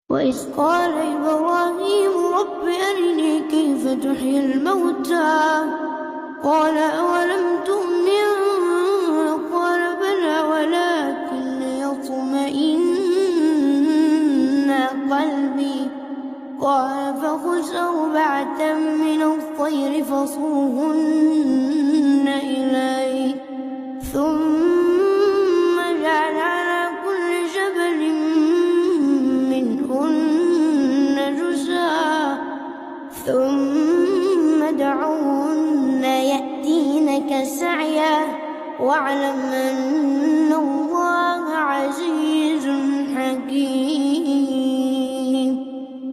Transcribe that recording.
وإذ قال إبراهيم رب أرني كيف تحيي الموتى قال أولم تؤمن قال بلى ولكن ليطمئن قلبي قال فخذ 4 من الطير فصرهن إليك ثم اجعل على كل جبل منهن جزءا ثم ادعهن يأتينك سعيا واعلم أن الله عزيز حكيم.